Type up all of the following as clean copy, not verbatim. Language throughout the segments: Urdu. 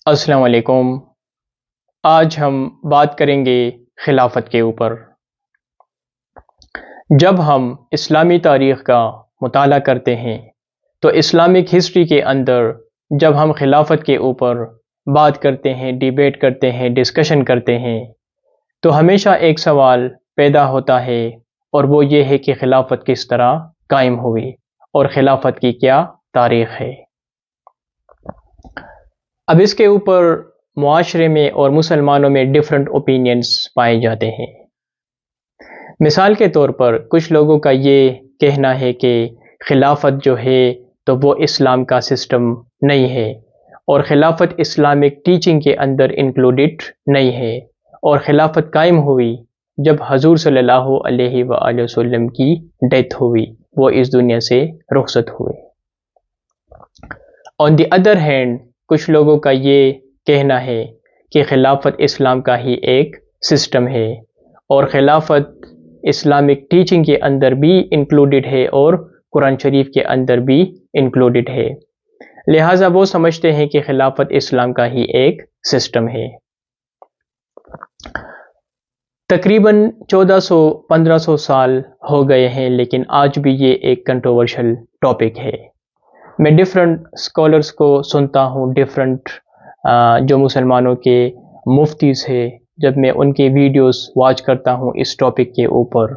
السلام علیکم۔ آج ہم بات کریں گے خلافت کے اوپر۔ جب ہم اسلامی تاریخ کا مطالعہ کرتے ہیں تو اسلامک ہسٹری کے اندر جب ہم خلافت کے اوپر بات کرتے ہیں، ڈیبیٹ کرتے ہیں، ڈسکشن کرتے ہیں تو ہمیشہ ایک سوال پیدا ہوتا ہے، اور وہ یہ ہے کہ خلافت کس طرح قائم ہوئی اور خلافت کی کیا تاریخ ہے۔ اب اس کے اوپر معاشرے میں اور مسلمانوں میں ڈیفرنٹ اوپینینز پائے جاتے ہیں۔ مثال کے طور پر کچھ لوگوں کا یہ کہنا ہے کہ خلافت جو ہے تو وہ اسلام کا سسٹم نہیں ہے، اور خلافت اسلامک ٹیچنگ کے اندر انکلوڈڈ نہیں ہے، اور خلافت قائم ہوئی جب حضور صلی اللہ علیہ وآلہ وسلم کی ڈیتھ ہوئی، وہ اس دنیا سے رخصت ہوئے۔ آن دی ادر ہینڈ کچھ لوگوں کا یہ کہنا ہے کہ خلافت اسلام کا ہی ایک سسٹم ہے، اور خلافت اسلامک ٹیچنگ کے اندر بھی انکلوڈڈ ہے اور قرآن شریف کے اندر بھی انکلوڈڈ ہے، لہٰذا وہ سمجھتے ہیں کہ خلافت اسلام کا ہی ایک سسٹم ہے۔ تقریباً 1400-1500 سال ہو گئے ہیں، لیکن آج بھی یہ ایک کنٹروورشل ٹاپک ہے۔ میں ڈفرینٹ اسکالرس کو سنتا ہوں، ڈفرینٹ جو مسلمانوں کے مفتیز ہیں، جب میں ان کے ویڈیوز واچ کرتا ہوں اس ٹاپک کے اوپر،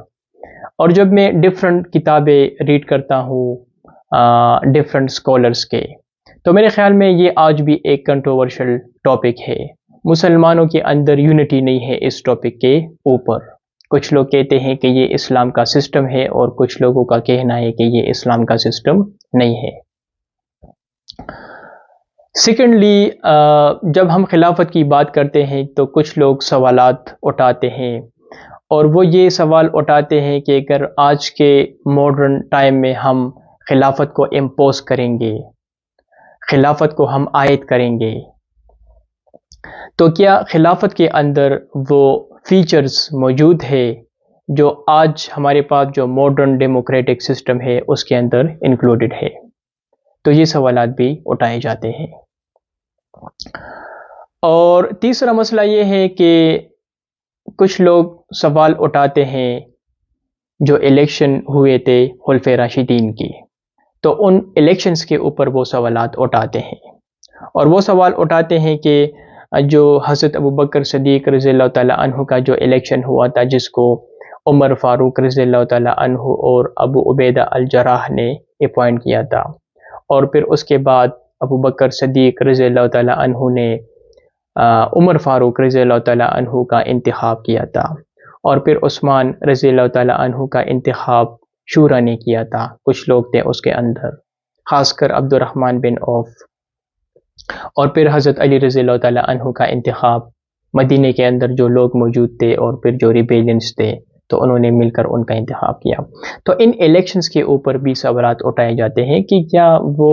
اور جب میں ڈفرینٹ کتابیں ریڈ کرتا ہوں ڈفرینٹ اسکالرس کے، تو میرے خیال میں یہ آج بھی ایک کنٹروورشل ٹاپک ہے۔ مسلمانوں کے اندر یونٹی نہیں ہے اس ٹاپک کے اوپر۔ کچھ لوگ کہتے ہیں کہ یہ اسلام کا سسٹم ہے، اور کچھ لوگوں کا کہنا ہے کہ یہ اسلام کا سسٹم نہیں ہے۔ سیکنڈلی، جب ہم خلافت کی بات کرتے ہیں تو کچھ لوگ سوالات اٹھاتے ہیں، اور وہ یہ سوال اٹھاتے ہیں کہ اگر آج کے ماڈرن ٹائم میں ہم خلافت کو امپوز کریں گے، خلافت کو ہم عائد کریں گے، تو کیا خلافت کے اندر وہ فیچرز موجود ہے جو آج ہمارے پاس جو ماڈرن ڈیموکریٹک سسٹم ہے اس کے اندر انکلوڈڈ ہے؟ تو یہ سوالات بھی اٹھائے جاتے ہیں۔ اور تیسرا مسئلہ یہ ہے کہ کچھ لوگ سوال اٹھاتے ہیں جو الیکشن ہوئے تھے خلفائے راشدین کی، تو ان الیکشنز کے اوپر وہ سوالات اٹھاتے ہیں، اور وہ سوال اٹھاتے ہیں کہ جو حضرت ابوبکر صدیق رضی اللہ تعالیٰ عنہ کا جو الیکشن ہوا تھا، جس کو عمر فاروق رضی اللہ تعالیٰ عنہ اور ابو عبیدہ الجراح نے اپوائنٹ کیا تھا، اور پھر اس کے بعد ابوبکر صدیق رضی اللہ تعالیٰ عنہ نے عمر فاروق رضی اللہ تعالیٰ عنہ کا انتخاب کیا تھا، اور پھر عثمان رضی اللہ تعالیٰ عنہ کا انتخاب شورا نے کیا تھا۔ کچھ لوگ تھے اس کے اندر، خاص کر عبد الرحمن بن عوف، اور پھر حضرت علی رضی اللہ تعالیٰ عنہ کا انتخاب مدینہ کے اندر جو لوگ موجود تھے اور پھر جو ریبیلینس تھے، تو انہوں نے مل کر ان کا انتخاب کیا۔ تو ان الیکشنز کے اوپر بھی سوالات اٹھائے جاتے ہیں کہ کیا وہ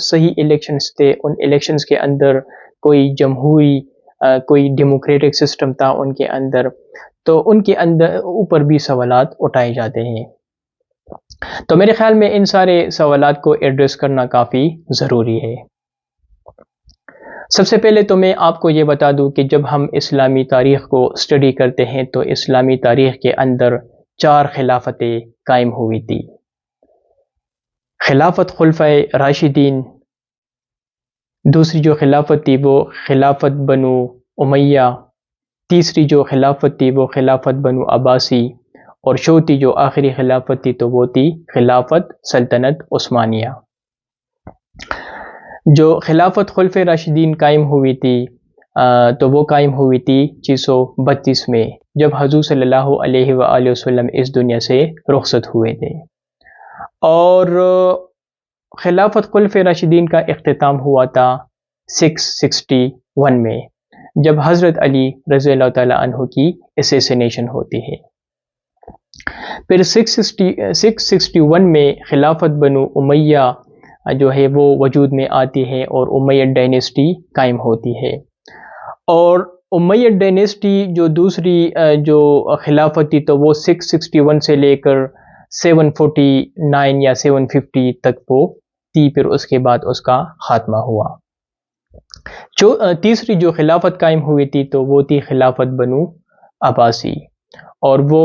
صحیح الیکشنز تھے، ان الیکشنز کے اندر کوئی جمہوری کوئی ڈیموکریٹک سسٹم تھا ان کے اندر، تو ان کے اندر اوپر بھی سوالات اٹھائے جاتے ہیں۔ تو میرے خیال میں ان سارے سوالات کو ایڈریس کرنا کافی ضروری ہے۔ سب سے پہلے تو میں آپ کو یہ بتا دوں کہ جب ہم اسلامی تاریخ کو اسٹڈی کرتے ہیں تو اسلامی تاریخ کے اندر 4 خلافتیں قائم ہوئی تھی۔ خلافت خلفائے راشدین، دوسری جو خلافت تھی وہ خلافت بنو امیہ، تیسری جو خلافت تھی وہ خلافت بنو عباسی، اور چوتھی جو آخری خلافت تھی تو وہ تھی خلافت سلطنت عثمانیہ۔ جو خلافت خلفائے راشدین قائم ہوئی تھی تو وہ قائم ہوئی تھی 632 میں، جب حضور صلی اللہ علیہ وآلہ وسلم اس دنیا سے رخصت ہوئے تھے، اور خلافت خلفائے راشدین کا اختتام ہوا تھا 661 میں، جب حضرت علی رضی اللہ تعالیٰ عنہ کی اسیسینیشن ہوتی ہے۔ پھر 661 میں خلافت بنو امیہ جو ہے وہ وجود میں آتی ہے، اور امیہ ڈائنیسٹی قائم ہوتی ہے، اور امیہ ڈائنیسٹی جو دوسری جو خلافت تھی تو وہ 661 سے لے کر 749 یا 750 تک وہ تھی، پھر اس کے بعد اس کا خاتمہ ہوا۔ تیسری جو خلافت قائم ہوئی تھی تو وہ تھی خلافت بنو عباسی، اور وہ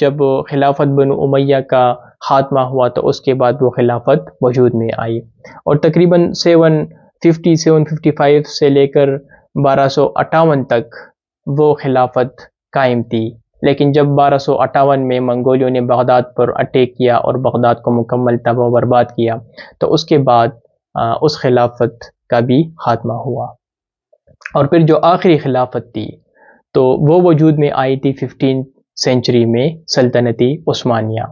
جب خلافت بنو امیہ کا خاتمہ ہوا تو اس کے بعد وہ خلافت وجود میں آئی، اور تقریباً 755 سے لے کر 1258 تک وہ خلافت قائم تھی، لیکن جب 1258 میں منگولیوں نے بغداد پر اٹیک کیا اور بغداد کو مکمل تباہ و برباد کیا تو اس کے بعد اس خلافت کا بھی خاتمہ ہوا، اور پھر جو آخری خلافت تھی تو وہ وجود میں آئی تھی 15 سینچری میں سلطنتی عثمانیہ،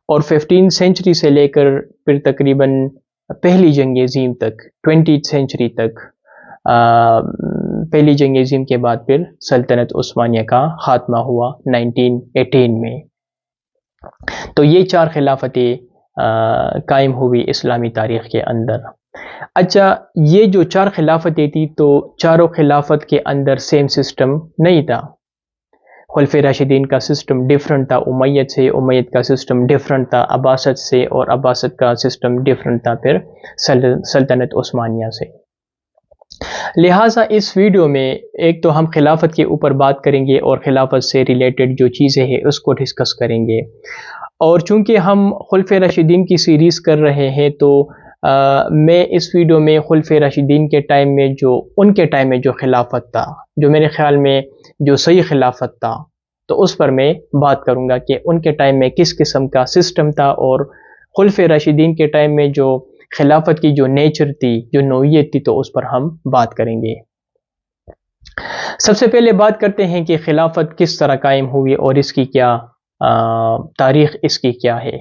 اور 15 سینچری سے لے کر پھر تقریباً پہلی جنگ عظیم تک 20 سینچری تک، پہلی جنگ عظیم کے بعد پھر سلطنت عثمانیہ کا خاتمہ ہوا 1918 میں۔ تو یہ 4 خلافتیں قائم ہوئی اسلامی تاریخ کے اندر۔ اچھا، یہ جو 4 خلافتیں تھی تو چاروں خلافت کے اندر سیم سسٹم نہیں تھا، خلفۂ راشدین کا سسٹم ڈیفرنٹ تھا امیت سے، امیت کا سسٹم ڈیفرنٹ تھا عباسد سے، اور عباسد کا سسٹم ڈیفرنٹ تھا پھر سلطنت عثمانیہ سے۔ لہٰذا اس ویڈیو میں ایک تو ہم خلافت کے اوپر بات کریں گے اور خلافت سے ریلیٹڈ جو چیزیں ہیں اس کو ڈسکس کریں گے، اور چونکہ ہم خلفۂ راشدین کی سیریز کر رہے ہیں تو میں اس ویڈیو میں خلفۂ راشدین کے ٹائم میں جو ان کے ٹائم میں جو خلافت تھا، جو میرے خیال میں جو صحیح خلافت تھا، تو اس پر میں بات کروں گا کہ ان کے ٹائم میں کس قسم کا سسٹم تھا، اور خلفۂ راشدین کے ٹائم میں جو خلافت کی جو نیچر تھی، جو نوعیت تھی، تو اس پر ہم بات کریں گے۔ سب سے پہلے بات کرتے ہیں کہ خلافت کس طرح قائم ہوئی اور اس کی کیا تاریخ اس کی کیا ہے۔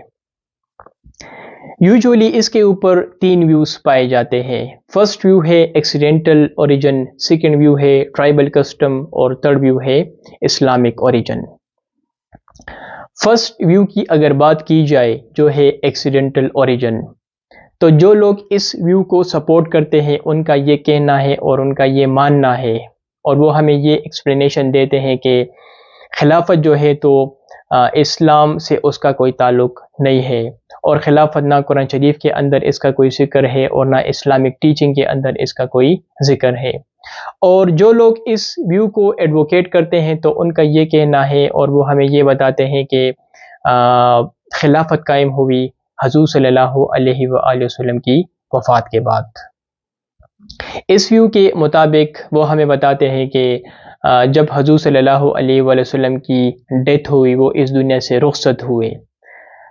یوزولی اس کے اوپر 3 ویوز پائے جاتے ہیں۔ فرسٹ ویو ہے ایکسیڈنٹل اوریجن، سیکنڈ ویو ہے ٹرائبل کسٹم، اور تھرڈ ویو ہے اسلامک اوریجن۔ فرسٹ ویو کی اگر بات کی جائے جو ہے ایکسیڈنٹل اوریجن، تو جو لوگ اس ویو کو سپورٹ کرتے ہیں ان کا یہ کہنا ہے اور ان کا یہ ماننا ہے، اور وہ ہمیں یہ ایکسپلینیشن دیتے ہیں کہ خلافت جو ہے تو اسلام سے اس کا کوئی تعلق نہیں ہے، اور خلافت نہ قرآن شریف کے اندر اس کا کوئی ذکر ہے اور نہ اسلامک ٹیچنگ کے اندر اس کا کوئی ذکر ہے۔ اور جو لوگ اس ویو کو ایڈوکیٹ کرتے ہیں تو ان کا یہ کہنا ہے اور وہ ہمیں یہ بتاتے ہیں کہ خلافت قائم ہوئی حضور صلی اللہ علیہ وآلہ وسلم کی وفات کے بعد۔ اس ویو کے مطابق وہ ہمیں بتاتے ہیں کہ جب حضور صلی اللہ علیہ وآلہ وسلم کی ڈیتھ ہوئی، وہ اس دنیا سے رخصت ہوئے،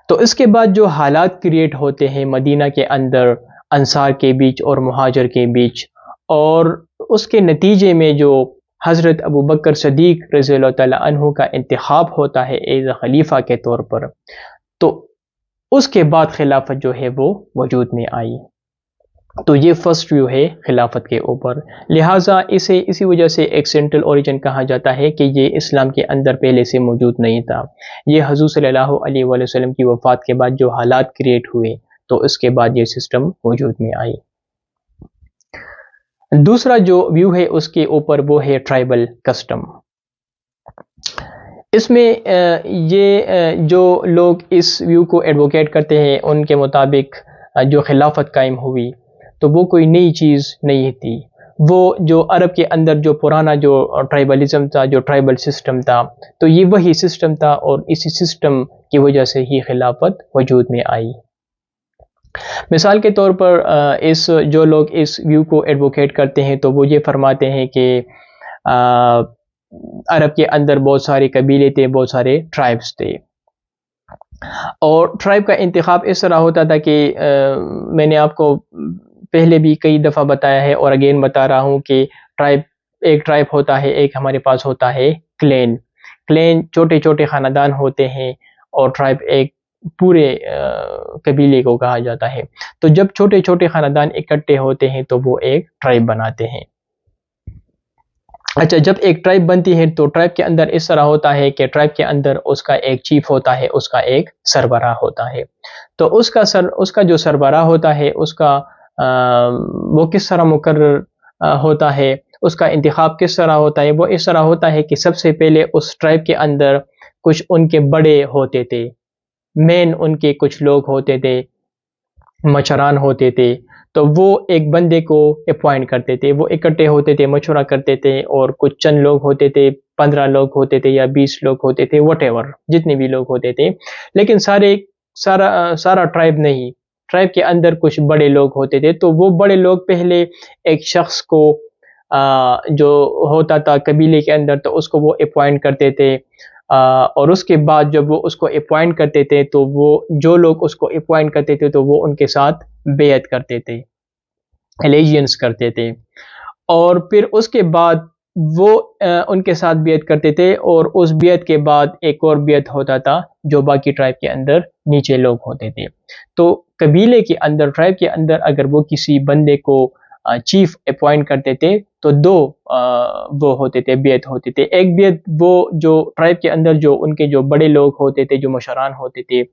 تو اس کے بعد جو حالات کریٹ ہوتے ہیں مدینہ کے اندر انصار کے بیچ اور مہاجر کے بیچ، اور اس کے نتیجے میں جو حضرت ابوبکر صدیق رضی اللہ تعالیٰ عنہ کا انتخاب ہوتا ہے ایز اے خلیفہ کے طور پر، تو اس کے بعد خلافت جو ہے وہ وجود میں آئی۔ تو یہ فرسٹ ویو ہے خلافت کے اوپر، لہٰذا اسے اسی وجہ سے ایکسیڈنٹل اوریجن کہا جاتا ہے کہ یہ اسلام کے اندر پہلے سے موجود نہیں تھا، یہ حضور صلی اللہ علیہ وآلہ وسلم کی وفات کے بعد جو حالات کریٹ ہوئے تو اس کے بعد یہ سسٹم وجود میں آئی۔ دوسرا جو ویو ہے اس کے اوپر وہ ہے ٹرائبل کسٹم۔ اس میں یہ جو لوگ اس ویو کو ایڈوکیٹ کرتے ہیں ان کے مطابق جو خلافت قائم ہوئی تو وہ کوئی نئی چیز نہیں تھی، وہ جو عرب کے اندر جو پرانا جو ٹرائبلزم تھا، جو ٹرائبل سسٹم تھا، تو یہ وہی سسٹم تھا اور اسی سسٹم کی وجہ سے ہی خلافت وجود میں آئی۔ مثال کے طور پر جو لوگ اس ویو کو ایڈوکیٹ کرتے ہیں تو وہ یہ فرماتے ہیں کہ عرب کے اندر بہت سارے قبیلے تھے، بہت سارے ٹرائبس تھے، اور ٹرائب کا انتخاب اس طرح ہوتا تھا کہ میں نے آپ کو پہلے بھی کئی دفعہ بتایا ہے اور اگین بتا رہا ہوں کہ ایک ٹرائب ہوتا ہے، ایک ہمارے پاس ہوتا ہے کلین چھوٹے چھوٹے خاندان ہوتے ہیں، اور ٹرائب ایک پورے قبیلے کو کہا جاتا ہے۔ تو جب چھوٹے چھوٹے خاندان اکٹھے ہوتے ہیں تو وہ ایک ٹرائب بناتے ہیں۔ اچھا، جب ایک ٹرائب بنتی ہے تو ٹرائب کے اندر اس طرح ہوتا ہے کہ ٹرائب کے اندر اس کا ایک چیف ہوتا ہے، اس کا ایک سربراہ ہوتا ہے، تو اس کا جو سربراہ ہوتا ہے اس کا وہ کس طرح مقرر ہوتا ہے، اس کا انتخاب کس طرح ہوتا ہے، وہ اس طرح ہوتا ہے کہ سب سے پہلے اس ٹرائب کے اندر کچھ ان کے بڑے ہوتے تھے، مین ان کے کچھ لوگ ہوتے تھے، مچران ہوتے تھے، تو وہ ایک بندے کو اپوائنٹ کرتے تھے، وہ اکٹھے ہوتے تھے، مشورہ کرتے تھے، اور کچھ چند لوگ ہوتے تھے، 15 لوگ ہوتے تھے یا 20 لوگ ہوتے تھے، وٹ ایور جتنے بھی لوگ ہوتے تھے، لیکن سارا ٹرائب نہیں، ٹرائب کے اندر کچھ بڑے لوگ ہوتے تھے، تو وہ بڑے لوگ پہلے ایک شخص کو جو ہوتا تھا قبیلے کے اندر، تو اس کو وہ اپوائنٹ کرتے تھے، اور اس کے بعد جب وہ اس کو اپوائنٹ کرتے تھے تو وہ جو لوگ اس کو اپوائنٹ کرتے تھے تو وہ ان کے ساتھ بیعت کرتے تھے، الیجینس کرتے تھے، اور پھر اس کے بعد وہ ان کے ساتھ بیعت کرتے تھے، اور اس بیعت کے بعد ایک اور بیعت ہوتا تھا جو باقی ٹرائب کے اندر نیچے لوگ ہوتے تھے۔ تو قبیلے کے اندر، ٹرائب کے اندر اگر وہ کسی بندے کو چیف اپوائنٹ کرتے تھے تو دو وہ ہوتے تھے، بیعت ہوتے تھے۔ ایک بیعت وہ جو ٹرائب کے اندر جو ان کے جو بڑے لوگ ہوتے تھے، جو مشران ہوتے تھے،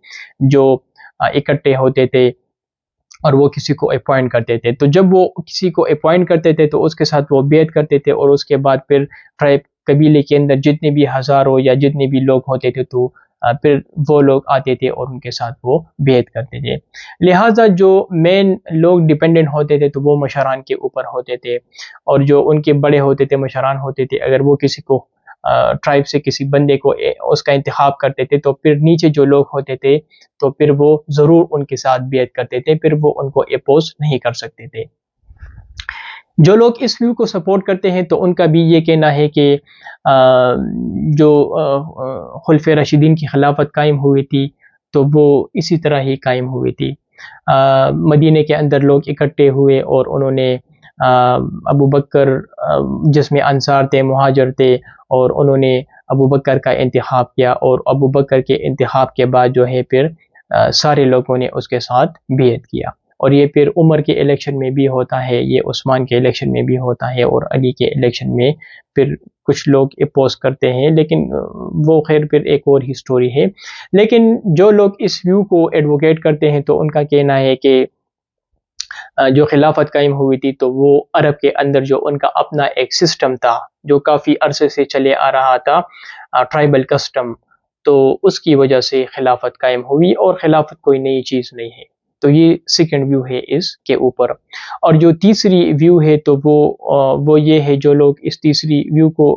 جو اکٹھے ہوتے تھے اور وہ کسی کو اپوائنٹ کرتے تھے، تو جب وہ کسی کو اپوائنٹ کرتے تھے تو اس کے ساتھ وہ بیعت کرتے تھے، اور اس کے بعد پھر ٹرائب قبیلے کے اندر جتنے بھی ہزاروں یا جتنے بھی لوگ ہوتے تھے تو پھر وہ لوگ آتے تھے اور ان کے ساتھ وہ بیعت کرتے تھے۔ لہٰذا جو مین لوگ ڈیپینڈنٹ ہوتے تھے تو وہ مشران کے اوپر ہوتے تھے، اور جو ان کے بڑے ہوتے تھے، مشران ہوتے تھے، اگر وہ کسی کو ٹرائب سے کسی بندے کو اس کا انتخاب کرتے تھے تو پھر نیچے جو لوگ ہوتے تھے تو پھر وہ ضرور ان کے ساتھ بیعت کرتے تھے، پھر وہ ان کو اپوز نہیں کر سکتے تھے۔ جو لوگ اس ویو کو سپورٹ کرتے ہیں تو ان کا بھی یہ کہنا ہے کہ جو خلفۂ راشدین کی خلافت قائم ہوئی تھی تو وہ اسی طرح ہی قائم ہوئی تھی۔ مدینہ کے اندر لوگ اکٹھے ہوئے اور انہوں نے ابو بکر جس میں انصار تھے، مہاجر تھے، اور انہوں نے ابو بکر کا انتخاب کیا، اور ابو بکر کے انتخاب کے بعد جو ہے پھر سارے لوگوں نے اس کے ساتھ بیعت کیا، اور یہ پھر عمر کے الیکشن میں بھی ہوتا ہے، یہ عثمان کے الیکشن میں بھی ہوتا ہے، اور علی کے الیکشن میں پھر کچھ لوگ اپوز کرتے ہیں، لیکن وہ خیر پھر ایک اور ہی سٹوری ہے۔ لیکن جو لوگ اس ویو کو ایڈوکیٹ کرتے ہیں تو ان کا کہنا ہے کہ جو خلافت قائم ہوئی تھی تو وہ عرب کے اندر جو ان کا اپنا ایک سسٹم تھا جو کافی عرصے سے چلے آ رہا تھا، ٹرائبل کسٹم، تو اس کی وجہ سے خلافت قائم ہوئی، اور خلافت کوئی نئی چیز نہیں ہے۔ تو یہ سیکنڈ ویو ہے اس کے اوپر۔ اور جو تیسری ویو ہے تو وہ یہ ہے، جو لوگ اس تیسری ویو کو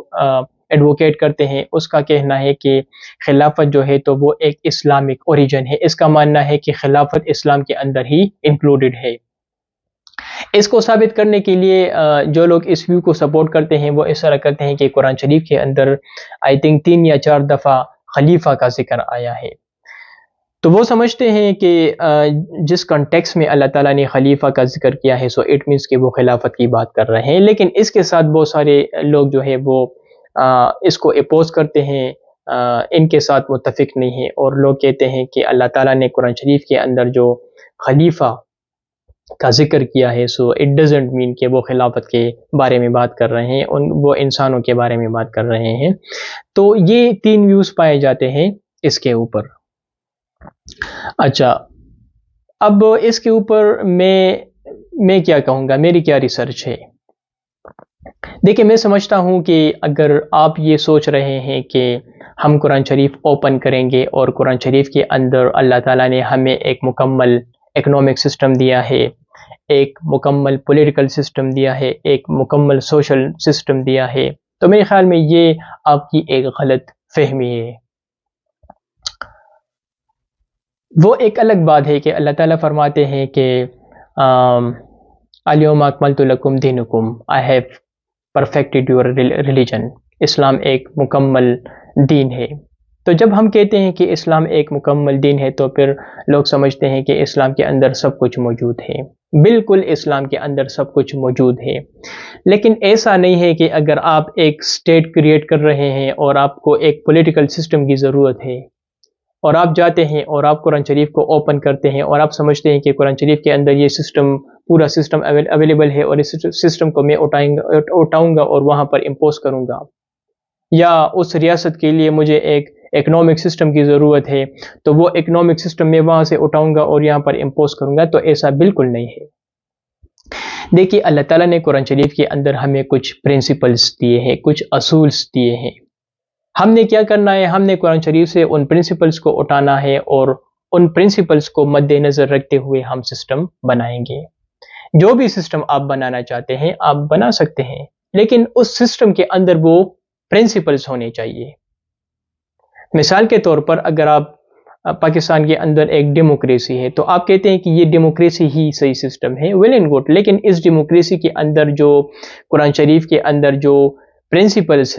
ایڈوکیٹ کرتے ہیں اس کا کہنا ہے کہ خلافت جو ہے تو وہ ایک اسلامک اوریجن ہے، اس کا ماننا ہے کہ خلافت اسلام کے اندر ہی انکلوڈڈ ہے۔ اس کو ثابت کرنے کے لیے جو لوگ اس ویو کو سپورٹ کرتے ہیں وہ اس طرح کرتے ہیں کہ قرآن شریف کے اندر آئی تھنک 3 یا 4 دفعہ خلیفہ کا ذکر آیا ہے، تو وہ سمجھتے ہیں کہ جس کنٹیکس میں اللہ تعالیٰ نے خلیفہ کا ذکر کیا ہے سو اٹ مینس کہ وہ خلافت کی بات کر رہے ہیں، لیکن اس کے ساتھ بہت سارے لوگ جو ہے وہ اس کو اپوز کرتے ہیں، ان کے ساتھ متفق نہیں ہیں، اور لوگ کہتے ہیں کہ اللہ تعالیٰ نے قرآن شریف کے اندر جو خلیفہ کا ذکر کیا ہے سو اٹ ڈزنٹ مین کہ وہ خلافت کے بارے میں بات کر رہے ہیں، وہ انسانوں کے بارے میں بات کر رہے ہیں۔ تو یہ 3 ویوز پائے جاتے ہیں اس کے اوپر۔ اچھا، اب اس کے اوپر میں کیا کہوں گا، میری کیا ریسرچ ہے؟ دیکھیں، میں سمجھتا ہوں کہ اگر آپ یہ سوچ رہے ہیں کہ ہم قرآن شریف اوپن کریں گے اور قرآن شریف کے اندر اللہ تعالیٰ نے ہمیں ایک مکمل اکنامک سسٹم دیا ہے، ایک مکمل پولیٹیکل سسٹم دیا ہے، ایک مکمل سوشل سسٹم دیا ہے، تو میرے خیال میں یہ آپ کی ایک غلط فہمی ہے۔ وہ ایک الگ بات ہے کہ اللہ تعالیٰ فرماتے ہیں کہ الیوم اکملت لکم دینکم، I have perfected your religion, اسلام ایک مکمل دین ہے۔ تو جب ہم کہتے ہیں کہ اسلام ایک مکمل دین ہے تو پھر لوگ سمجھتے ہیں کہ اسلام کے اندر سب کچھ موجود ہے۔ بالکل اسلام کے اندر سب کچھ موجود ہے، لیکن ایسا نہیں ہے کہ اگر آپ ایک اسٹیٹ کریٹ کر رہے ہیں اور آپ کو ایک پولیٹیکل سسٹم کی ضرورت ہے، اور آپ جاتے ہیں اور آپ قرآن شریف کو اوپن کرتے ہیں اور آپ سمجھتے ہیں کہ قرآن شریف کے اندر یہ سسٹم، پورا سسٹم اویلیبل ہے، اور اس سسٹم کو میں اٹھاؤں گا اور وہاں پر امپوز کروں گا، یا اس ریاست کے لیے مجھے ایک اکنامک سسٹم کی ضرورت ہے تو وہ اکنامک سسٹم میں وہاں سے اٹھاؤں گا اور یہاں پر امپوز کروں گا، تو ایسا بالکل نہیں ہے۔ دیکھیے، اللہ تعالیٰ نے قرآن شریف کے اندر ہمیں کچھ پرنسپلز دیے ہیں، کچھ اصولز دیے ہیں۔ ہم نے کیا کرنا ہے؟ ہم نے قرآن شریف سے ان پرنسپلز کو اٹھانا ہے اور ان پرنسپلز کو مد نظر رکھتے ہوئے ہم سسٹم بنائیں گے۔ جو بھی سسٹم آپ بنانا چاہتے ہیں آپ بنا سکتے ہیں، لیکن اس سسٹم کے اندر وہ پرنسپلز ہونے چاہیے۔ مثال کے طور پر اگر آپ پاکستان کے اندر ایک ڈیموکریسی ہے تو آپ کہتے ہیں کہ یہ ڈیموکریسی ہی صحیح سسٹم ہے، ویل اینڈ گڈ، لیکن اس ڈیموکریسی کے اندر جو قرآن شریف کے اندر جو پرنسپلز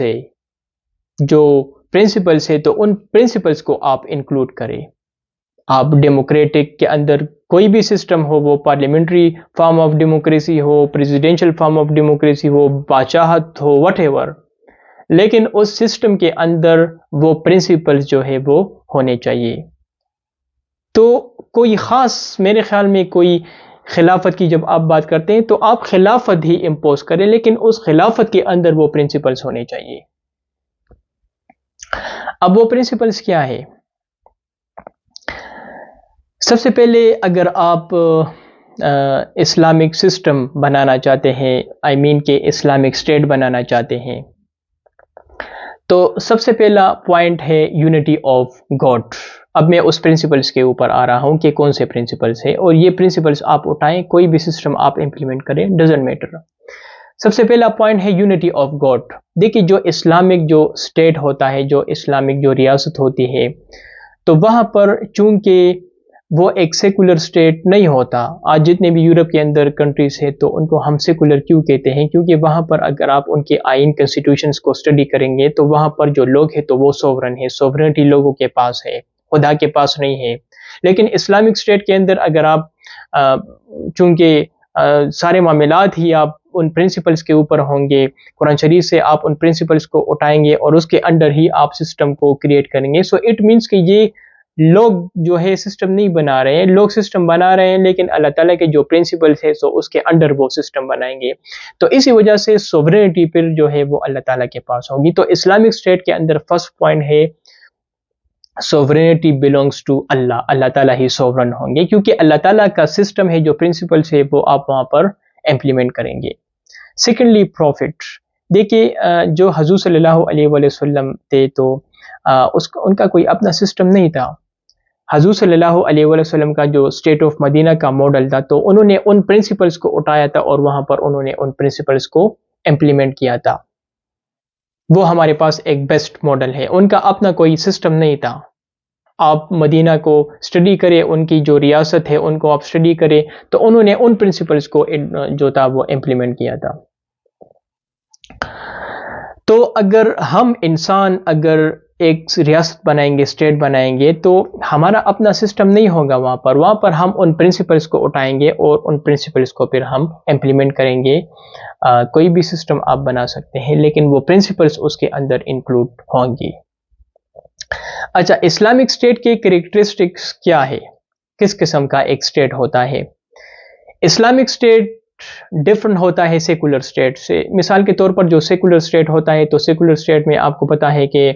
ہے تو ان پرنسپلز کو آپ انکلوڈ کریں۔ آپ ڈیموکریٹک کے اندر کوئی بھی سسٹم ہو، وہ پارلیمنٹری فارم آف ڈیموکریسی ہو، پریزیڈینشل فارم آف ڈیموکریسی ہو، بادشاہت ہو، وٹ ایور، لیکن اس سسٹم کے اندر وہ پرنسپلز جو ہے وہ ہونے چاہیے۔ تو کوئی خاص، میرے خیال میں کوئی خلافت کی جب آپ بات کرتے ہیں تو آپ خلافت ہی امپوز کریں، لیکن اس خلافت کے اندر وہ پرنسپلز ہونے چاہیے۔ اب وہ پرنسپلز کیا ہے؟ سب سے پہلے اگر آپ اسلامک سسٹم بنانا چاہتے ہیں، کہ اسلامک اسٹیٹ بنانا چاہتے ہیں، تو سب سے پہلا پوائنٹ ہے یونٹی آف گاڈ۔ اب میں اس پرنسپلز کے اوپر آ رہا ہوں کہ کون سے پرنسپلز ہیں، اور یہ پرنسپلز آپ اٹھائیں، کوئی بھی سسٹم آپ امپلیمنٹ کریں، ڈزنٹ میٹر۔ سب سے پہلا پوائنٹ ہے یونٹی آف گاڈ۔ دیکھیے جو اسلامک جو اسٹیٹ ہوتا ہے، جو اسلامک جو ریاست ہوتی ہے، تو وہاں پر چونکہ وہ ایک سیکولر اسٹیٹ نہیں ہوتا۔ آج جتنے بھی یورپ کے اندر کنٹریز ہیں تو ان کو ہم سیکولر کیوں کہتے ہیں؟ کیونکہ وہاں پر اگر آپ ان کے آئین کنسٹیٹیوشنز کو اسٹڈی کریں گے تو وہاں پر جو لوگ ہیں تو وہ سوورن ہے، سوورنٹی لوگوں کے پاس ہے، خدا کے پاس نہیں ہے۔ لیکن اسلامک اسٹیٹ کے اندر اگر آپ چونکہ سارے معاملات ہی آپ ان پرنسپلز کے اوپر ہوں گے، قرآن شریف سے آپ ان پرنسپلز کو اٹھائیں گے اور اس کے انڈر ہی آپ سسٹم کو کریٹ کریں گے۔ سو اٹ مینس کہ یہ لوگ جو ہے سسٹم نہیں بنا رہے ہیں، لوگ سسٹم بنا رہے ہیں، لیکن اللہ تعالیٰ کے جو پرنسپلز ہے سو اس کے انڈر وہ سسٹم بنائیں گے۔ تو اسی وجہ سے سوورنٹی پھر جو ہے وہ اللہ تعالیٰ کے پاس ہوگی۔ تو اسلامک اسٹیٹ کے اندر فرسٹ پوائنٹ ہے سوورنٹی بلونگس ٹو اللہ، اللہ تعالیٰ ہی سوورن ہوں گے، کیونکہ اللہ تعالیٰ کا سسٹم ہے، جو پرنسپلز ہے وہ آپ وہاں پر امپلیمنٹ کریں گے۔ سیکنڈلی پروفٹ، دیکھیے جو حضور صلی اللہ علیہ وآلہ وسلم تھے تو ان کا کوئی اپنا سسٹم نہیں تھا۔ حضور صلی اللہ علیہ وآلہ وسلم کا جو اسٹیٹ آف مدینہ کا ماڈل تھا تو انہوں نے ان پرنسپلز کو اٹھایا تھا اور وہاں پر انہوں نے ان پرنسپلز کو امپلیمنٹ کیا تھا۔ وہ ہمارے پاس ایک بیسٹ ماڈل ہے، ان کا اپنا کوئی سسٹم نہیں تھا۔ آپ مدینہ کو اسٹڈی کریں، ان کی جو ریاست ہے ان کو آپ اسٹڈی کریں، تو انہوں نے ان پرنسپلز کو جو تھا وہ امپلیمنٹ کیا تھا۔ تو اگر ہم انسان اگر ایک ریاست بنائیں گے، اسٹیٹ بنائیں گے، تو ہمارا اپنا سسٹم نہیں ہوگا وہاں پر ہم ان پرنسپلز کو اٹھائیں گے اور ان پرنسپلز کو پھر ہم امپلیمنٹ کریں گے۔ کوئی بھی سسٹم آپ بنا سکتے ہیں، لیکن وہ پرنسپلز اس کے اندر انکلوڈ ہوں گی۔ اچھا، اسلامک اسٹیٹ کے کریکٹرسٹکس کیا ہے؟ کس قسم کا ایک اسٹیٹ ہوتا ہے؟ اسلامک اسٹیٹ ڈفرنٹ ہوتا ہے سیکولر اسٹیٹ سے۔ مثال کے طور پر جو سیکولر اسٹیٹ ہوتا ہے تو سیکولر اسٹیٹ میں آپ کو پتا ہے کہ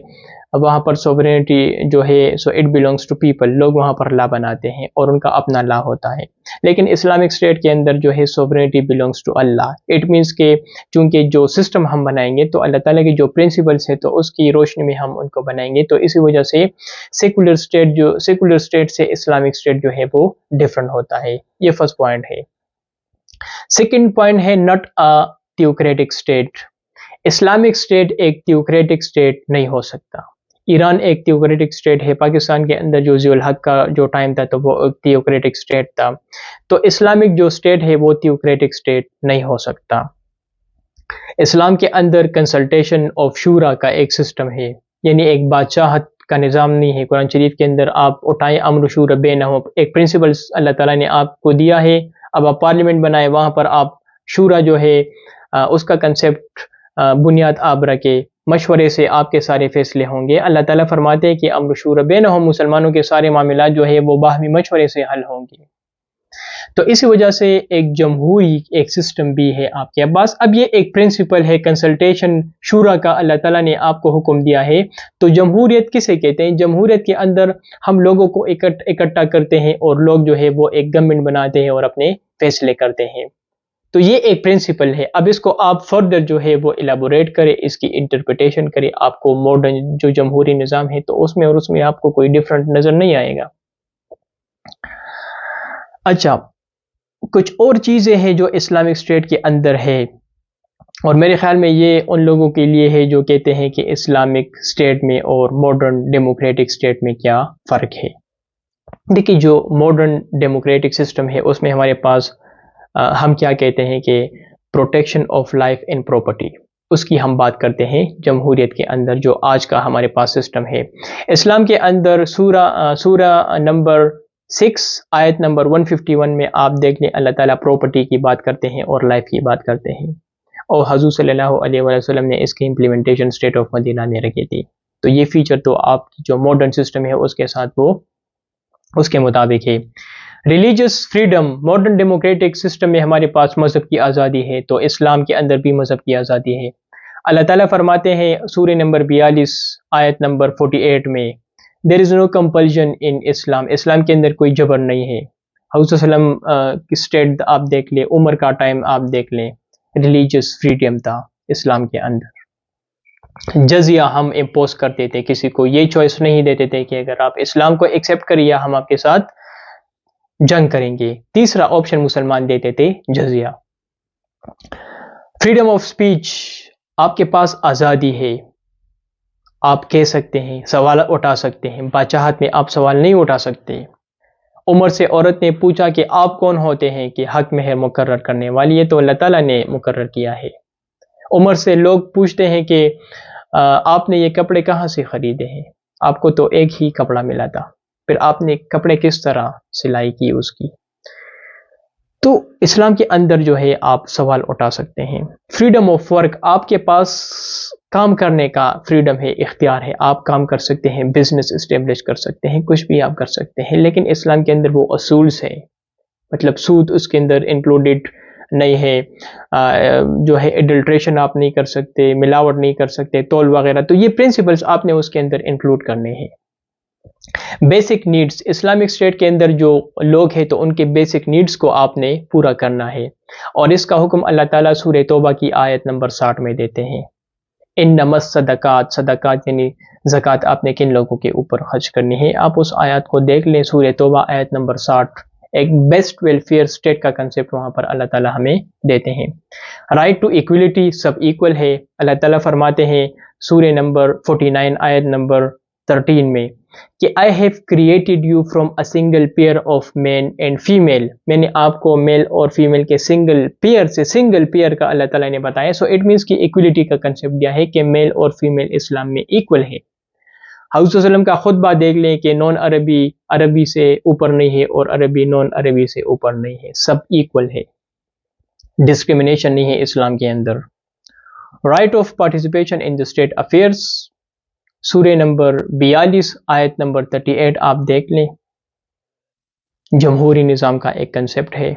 وہاں پر سوورنٹی جو ہے سو اٹ بیلونگس ٹو پیپل، لوگ وہاں پر لا بناتے ہیں اور ان کا اپنا لا ہوتا ہے۔ لیکن اسلامک اسٹیٹ کے اندر جو ہے سوورنٹی بیلونگس ٹو اللہ۔ اٹ مینس کہ چونکہ جو سسٹم ہم بنائیں گے تو اللہ تعالیٰ کے جو پرنسپلس ہیں تو اس کی روشنی میں ہم ان کو بنائیں گے، تو اسی وجہ سے سیکولر اسٹیٹ سے اسلامک اسٹیٹ جو ہے وہ ڈفرنٹ ہوتا ہے۔ یہ فرسٹ پوائنٹ ہے۔ سیکنڈ پوائنٹ ہے not a theocratic state. Islamic state ایک تھیوکریٹک اسٹیٹ نہیں ہو سکتا۔ ایران ایک تھیوکریٹک اسٹیٹ ہے، پاکستان کے اندر جو ضیاء الحق کا جو ٹائم تھا تو وہ ایک تھیوکریٹک اسٹیٹ تھا۔ تو اسلامک جو اسٹیٹ ہے وہ تھیوکریٹک اسٹیٹ نہیں ہو سکتا۔ اسلام کے اندر کنسلٹیشن آف شورا کا ایک سسٹم ہے، یعنی ایک بادشاہت کا نظام نہیں ہے۔ قرآن شریف کے اندر آپ اٹھائیں امر شورا بینہم، ایک پرنسپل اللہ تعالیٰ نے آپ کو دیا ہے، اب آپ پارلیمنٹ بنائیں، وہاں پر آپ شورا جو ہے اس کا کنسیپٹ بنیاد آپ رکھے، مشورے سے آپ کے سارے فیصلے ہوں گے۔ اللہ تعالیٰ فرماتے ہیں کہ امر شورا بینہم، مسلمانوں کے سارے معاملات جو ہے وہ باہمی مشورے سے حل ہوں گے۔ تو اسی وجہ سے ایک جمہوری ایک سسٹم بھی ہے آپ کے پاس۔ اب یہ ایک پرنسپل ہے کنسلٹیشن شورا کا، اللہ تعالیٰ نے آپ کو حکم دیا ہے۔ تو جمہوریت کسے کہتے ہیں؟ جمہوریت کے اندر ہم لوگوں کو اکٹھا کرتے ہیں اور لوگ جو ہے وہ ایک گورنمنٹ بناتے ہیں اور اپنے فیصلے کرتے ہیں۔ تو یہ ایک پرنسپل ہے۔ اب اس کو آپ فردر جو ہے وہ ایلیبوریٹ کریں، اس کی انٹرپریٹیشن کریں، آپ کو ماڈرن جو جمہوری نظام ہے تو اس میں آپ کو کوئی ڈفرنٹ نظر نہیں آئے گا۔ اچھا، کچھ اور چیزیں ہیں جو اسلامک اسٹیٹ کے اندر ہے، اور میرے خیال میں یہ ان لوگوں کے لیے ہے جو کہتے ہیں کہ اسلامک اسٹیٹ میں اور ماڈرن ڈیموکریٹک اسٹیٹ میں کیا فرق ہے۔ دیکھیے جو ماڈرن ڈیموکریٹک سسٹم ہے اس میں ہمارے پاس ہم کیا کہتے ہیں کہ protection of life and property, اس کی ہم بات کرتے ہیں جمہوریت کے اندر جو آج کا ہمارے پاس سسٹم ہے۔ اسلام کے اندر سورہ نمبر 6 آیت نمبر 151 میں آپ دیکھ لیں اللہ تعالیٰ پراپرٹی کی بات کرتے ہیں اور لائف کی بات کرتے ہیں، اور حضور صلی اللہ علیہ وسلم نے اس کی امپلیمنٹیشن اسٹیٹ آف مدینہ میں رکھی تھی۔ تو یہ فیچر تو آپ کی جو ماڈرن سسٹم ہے اس کے ساتھ وہ اس کے مطابق ہے۔ Religious freedom, modern democratic system میں ہمارے پاس مذہب کی آزادی ہے، تو اسلام کے اندر بھی مذہب کی آزادی ہے۔ اللہ تعالیٰ فرماتے ہیں سورہ نمبر 42 آیت نمبر 48 میں دیر از نو کمپلژن ان اسلام، اسلام کے اندر کوئی جبر نہیں ہے۔ حضرت صلی اللہ علیہ وسلم کی اسٹیٹ آپ دیکھ لیں، عمر کا ٹائم آپ دیکھ لیں، ریلیجس فریڈم تھا اسلام کے اندر۔ جزیہ ہم امپوز کرتے تھے، کسی کو یہ چوائس نہیں دیتے تھے کہ اگر آپ اسلام کو ایکسیپٹ کریے ہم آپ کے ساتھ جنگ کریں گے۔ تیسرا آپشن مسلمان دیتے تھے جزیہ۔ فریڈم آف سپیچ، آپ کے پاس آزادی ہے، آپ کہہ سکتے ہیں، سوال اٹھا سکتے ہیں، باچاہت میں آپ سوال نہیں اٹھا سکتے۔ عمر سے عورت نے پوچھا کہ آپ کون ہوتے ہیں کہ حق مہر مقرر کرنے والی، یہ تو اللہ تعالیٰ نے مقرر کیا ہے۔ عمر سے لوگ پوچھتے ہیں کہ آپ نے یہ کپڑے کہاں سے خریدے ہیں، آپ کو تو ایک ہی کپڑا ملا تھا، پھر آپ نے کپڑے کس طرح سلائی کی اس کی۔ تو اسلام کے اندر جو ہے آپ سوال اٹھا سکتے ہیں۔ فریڈم آف ورک، آپ کے پاس کام کرنے کا فریڈم ہے، اختیار ہے، آپ کام کر سکتے ہیں، بزنس اسٹیبلش کر سکتے ہیں، کچھ بھی آپ کر سکتے ہیں، لیکن اسلام کے اندر وہ اصولز ہے، مطلب سود اس کے اندر انکلوڈیڈ نہیں ہے، جو ہے ایڈلٹریشن آپ نہیں کر سکتے، ملاوٹ نہیں کر سکتے، تول وغیرہ، تو یہ پرنسپلز آپ نے اس کے اندر انکلوڈ کرنے ہیں۔ بیسک نیڈز، اسلامک اسٹیٹ کے اندر جو لوگ ہیں تو ان کے بیسک نیڈز کو آپ نے پورا کرنا ہے، اور اس کا حکم اللہ تعالیٰ سورہ توبہ کی آیت نمبر 60 میں دیتے ہیں۔ انما الصدقات، صدقات یعنی زکوٰۃ آپ نے کن لوگوں کے اوپر خرچ کرنی ہے، آپ اس آیات کو دیکھ لیں، سورہ توبہ آیت نمبر 60، ایک بیسٹ ویلفیئر اسٹیٹ کا کنسیپٹ وہاں پر اللہ تعالیٰ ہمیں دیتے ہیں۔ رائٹ ٹو ایکویلٹی، سب ایکول ہے، اللہ تعالیٰ فرماتے ہیں سورہ نمبر 49 آیت نمبر 13 میں کہ I have created you from a single pair of male and female، میں نے آپ کو میل اور فیمیل کے سنگل پیئر کا اللہ تعالیٰ نے بتایا، سو اٹ مینس کہ ایکویلٹی کا کنسیپٹ دیا ہے کہ میل اور فیمیل اسلام میں ایکول ہے۔ حضرت صلی اللہ علیہ وسلم کا خطبہ دیکھ لیں کہ نان عربی عربی سے اوپر نہیں ہے اور عربی نان عربی سے اوپر نہیں ہے، سب ایکول ہے، ڈسکریمنیشن نہیں ہے اسلام کے اندر۔ Right of participation in the state affairs, سورہ نمبر 42 آیت نمبر 38 آپ دیکھ لیں، جمہوری نظام کا ایک کنسیپٹ ہے۔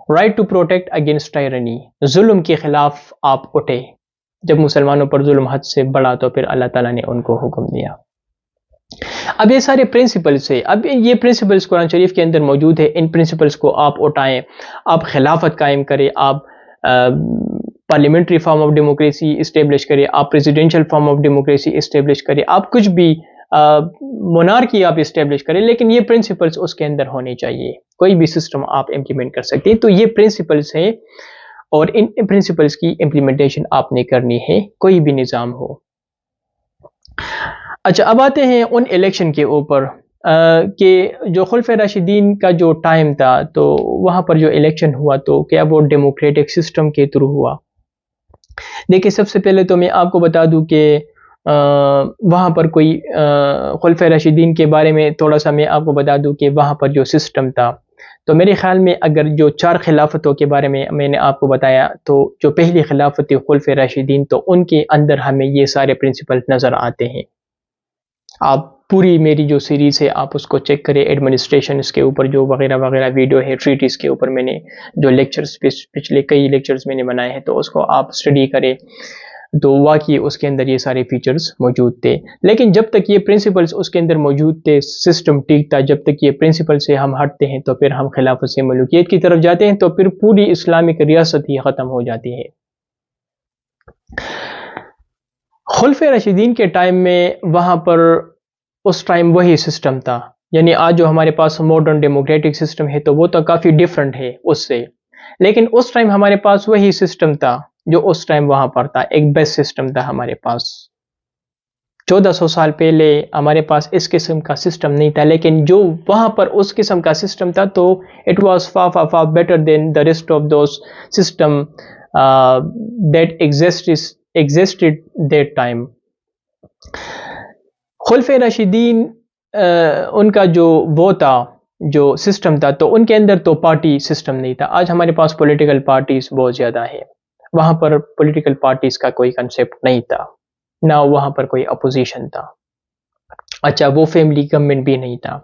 رائٹ ٹو پروٹیکٹ اگینسٹ ٹائرنی، ظلم کے خلاف آپ اٹھے، جب مسلمانوں پر ظلم حد سے بڑھا تو پھر اللہ تعالیٰ نے ان کو حکم دیا۔ اب یہ سارے پرنسپلس ہیں، اب یہ پرنسپلس قرآن شریف کے اندر موجود ہے، ان پرنسپلس کو آپ اٹھائیں، آپ خلافت قائم کریں، آپ parliamentary form of democracy establish کریں، آپ presidential form of democracy establish کریں، آپ کچھ بھی مونارکی آپ اسٹیبلش کریں، لیکن یہ پرنسپلس اس کے اندر ہونے چاہیے، کوئی بھی سسٹم آپ امپلیمنٹ کر سکتے ہیں۔ تو یہ پرنسپلس ہیں اور ان پرنسپلس کی امپلیمنٹیشن آپ نے کرنی ہے، کوئی بھی نظام ہو۔ اچھا، اب آتے ہیں ان الیکشن کے اوپر کہ جو خلفائے راشدین کا جو ٹائم تھا تو وہاں پر جو الیکشن ہوا تو کیا وہ ڈیموکریٹک سسٹم کے تھرو ہوا؟ دیکھیں، سب سے پہلے تو میں آپ کو بتا دوں کہ وہاں پر کوئی خلفائے راشدین کے بارے میں تھوڑا سا میں آپ کو بتا دوں کہ وہاں پر جو سسٹم تھا تو میرے خیال میں اگر جو 4 خلافتوں کے بارے میں نے آپ کو بتایا تو جو پہلی خلافت خلفائے راشدین تو ان کے اندر ہمیں یہ سارے پرنسپل نظر آتے ہیں۔ آپ پوری میری جو سیریز ہے آپ اس کو چیک کریں، ایڈمنسٹریشن اس کے اوپر جو وغیرہ وغیرہ ویڈیو ہے، ٹریٹیز کے اوپر میں نے جو لیکچرز پچھلے کئی لیکچرز میں نے بنائے ہیں تو اس کو آپ اسٹڈی کریں تو واقعی اس کے اندر یہ سارے فیچرز موجود تھے۔ لیکن جب تک یہ پرنسپلز اس کے اندر موجود تھے، سسٹم ٹھیک تھا، جب تک یہ پرنسپل سے ہم ہٹتے ہیں تو پھر ہم خلافت سے ملوکیت کی طرف جاتے ہیں تو پھر پوری اسلامک ریاست ہی ختم ہو جاتی ہے۔ خلفائے راشدین کے ٹائم میں وہاں پر اس ٹائم وہی سسٹم تھا، یعنی آج جو ہمارے پاس ماڈرن ڈیموکریٹک سسٹم ہے تو وہ تو کافی ڈیفرنٹ ہے اس سے، لیکن اس ٹائم ہمارے پاس وہی سسٹم تھا جو اس ٹائم وہاں پر تھا، ایک بیسٹ سسٹم تھا ہمارے پاس. 1400 سال پہلے ہمارے پاس اس قسم کا سسٹم نہیں تھا، لیکن جو وہاں پر اس قسم کا سسٹم تھا تو it was far better than the rest of those system that existed that time. خلفۂ راشدین ان کا جو وہ تھا، جو سسٹم تھا، تو ان کے اندر تو پارٹی سسٹم نہیں تھا. آج ہمارے پاس پولیٹیکل پارٹیز بہت زیادہ ہے، وہاں پر پولیٹیکل پارٹیز کا کوئی کنسیپٹ نہیں تھا، نہ وہاں پر کوئی اپوزیشن تھا. اچھا، وہ فیملی گورنمنٹ بھی نہیں تھا.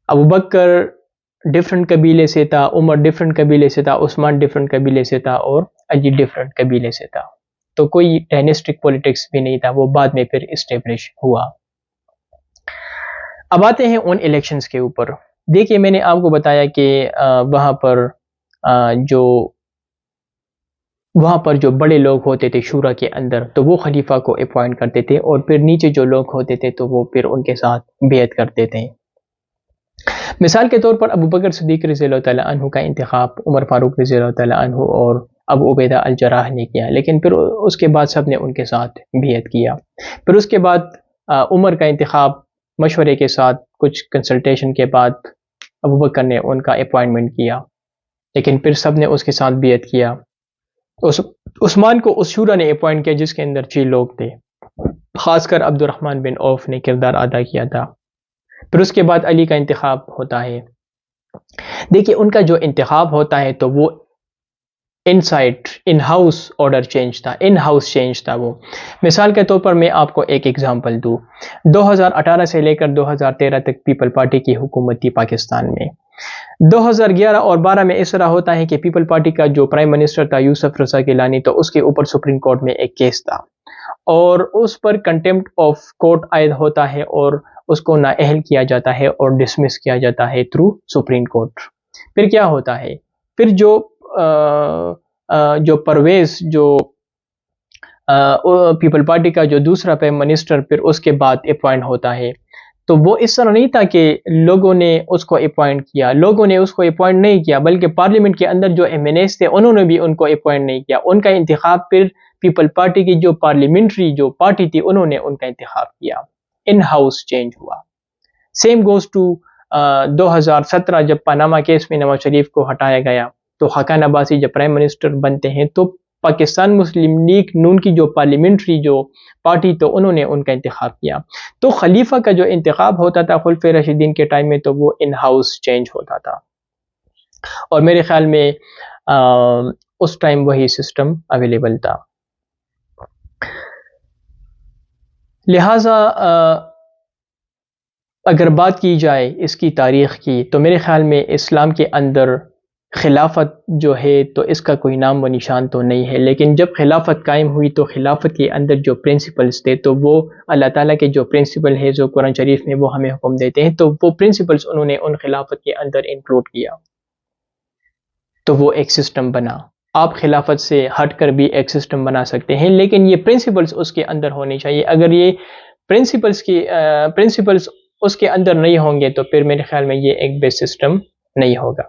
ابو بکر ڈفرنٹ قبیلے سے تھا، عمر ڈفرنٹ قبیلے سے تھا، عثمان ڈفرنٹ قبیلے سے تھا، اور علی ڈفرنٹ قبیلے سے تھا. تو کوئی ڈائنسٹک پولیٹکس بھی نہیں تھا، وہ بعد میں پھر اسٹیبلش ہوا. اب آتے ہیں ان الیکشنز کے اوپر. دیکھیے، میں نے آپ کو بتایا کہ وہاں پر جو بڑے لوگ ہوتے تھے شورا کے اندر، تو وہ خلیفہ کو اپوائنٹ کرتے تھے، اور پھر نیچے جو لوگ ہوتے تھے تو وہ پھر ان کے ساتھ بیعت کرتے تھے. مثال کے طور پر ابو بکر صدیق رضی اللہ تعالیٰ عنہ کا انتخاب عمر فاروق رضی اللہ تعالیٰ عنہ اور ابو عبیدہ الجراح نے کیا، لیکن پھر اس کے بعد سب نے ان کے ساتھ بیعت کیا. پھر اس کے بعد عمر کا انتخاب مشورے کے ساتھ کچھ کنسلٹیشن کے بعد ابو بکر نے ان کا اپوائنٹمنٹ کیا، لیکن پھر سب نے اس کے ساتھ بیعت کیا. عثمان کو اس شورا نے اپوائنٹ کیا جس کے اندر 6 لوگ تھے، خاص کر عبد الرحمن بن عوف نے کردار ادا کیا تھا. پھر اس کے بعد علی کا انتخاب ہوتا ہے. دیکھیے، ان کا جو انتخاب ہوتا ہے تو وہ ان ہاؤس آرڈر چینج تھا، ان ہاؤس چینج تھا وہ. مثال کے طور پر میں آپ کو ایک ایگزامپل دوں. 2018 سے لے کر 2013 تک پیپل پارٹی کی حکومت تھی پاکستان میں. 2011 اور 12 میں اس طرح ہوتا ہے کہ پیپل پارٹی کا جو پرائم منسٹر تھا یوسف رضا گیلانی، تو اس کے اوپر سپریم کورٹ میں ایک کیس تھا، اور اس پر کنٹمپٹ آف کورٹ عائد ہوتا ہے، اور اس کو نااہل کیا جاتا ہے اور ڈسمس کیا جاتا ہے تھرو سپریم کورٹ. پھر کیا ہوتا ہے، پھر جو پرویز جو پیپل پارٹی کا جو دوسرا پرائم منسٹر پھر اس کے بعد اپوائنٹ ہوتا ہے، تو وہ اس طرح نہیں تھا کہ لوگوں نے اس کو اپوائنٹ کیا. لوگوں نے اس کو اپوائنٹ نہیں کیا، بلکہ پارلیمنٹ کے اندر جو ایم این ایز تھے انہوں نے بھی ان کو اپوائنٹ نہیں کیا. ان کا انتخاب پھر پیپل پارٹی کی جو پارلیمنٹری جو پارٹی تھی انہوں نے ان کا انتخاب کیا. ان ہاؤس چینج ہوا. سیم گوز ٹو 2017 جب پاناما کیس میں نواز شریف کو ہٹایا گیا، تو حقان عباسی جب پرائم منسٹر بنتے ہیں تو پاکستان مسلم لیگ نون کی جو پارلیمنٹری جو پارٹی تو انہوں نے ان کا انتخاب کیا. تو خلیفہ کا جو انتخاب ہوتا تھا خلفۂ راشدین کے ٹائم میں، تو وہ ان ہاؤس چینج ہوتا تھا، اور میرے خیال میں اس ٹائم وہی سسٹم اویلیبل تھا. لہٰذا اگر بات کی جائے اس کی تاریخ کی، تو میرے خیال میں اسلام کے اندر خلافت جو ہے تو اس کا کوئی نام و نشان تو نہیں ہے. لیکن جب خلافت قائم ہوئی تو خلافت کے اندر جو پرنسپلز تھے تو وہ اللہ تعالیٰ کے جو پرنسپل ہے جو قرآن شریف میں وہ ہمیں حکم دیتے ہیں، تو وہ پرنسپلز انہوں نے ان خلافت کے اندر انکلوڈ کیا، تو وہ ایک سسٹم بنا. آپ خلافت سے ہٹ کر بھی ایک سسٹم بنا سکتے ہیں، لیکن یہ پرنسپلز اس کے اندر ہونے چاہیے. اگر یہ پرنسپلز اس کے اندر نہیں ہوں گے تو پھر میرے خیال میں یہ ایک بیس سسٹم نہیں ہوگا.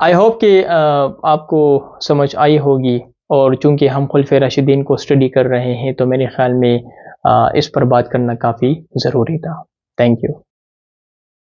آئی ہوپ کہ آپ کو سمجھ آئی ہوگی، اور چونکہ ہم خلفۂ راشدین کو اسٹڈی کر رہے ہیں تو میرے خیال میں اس پر بات کرنا کافی ضروری تھا. Thank you.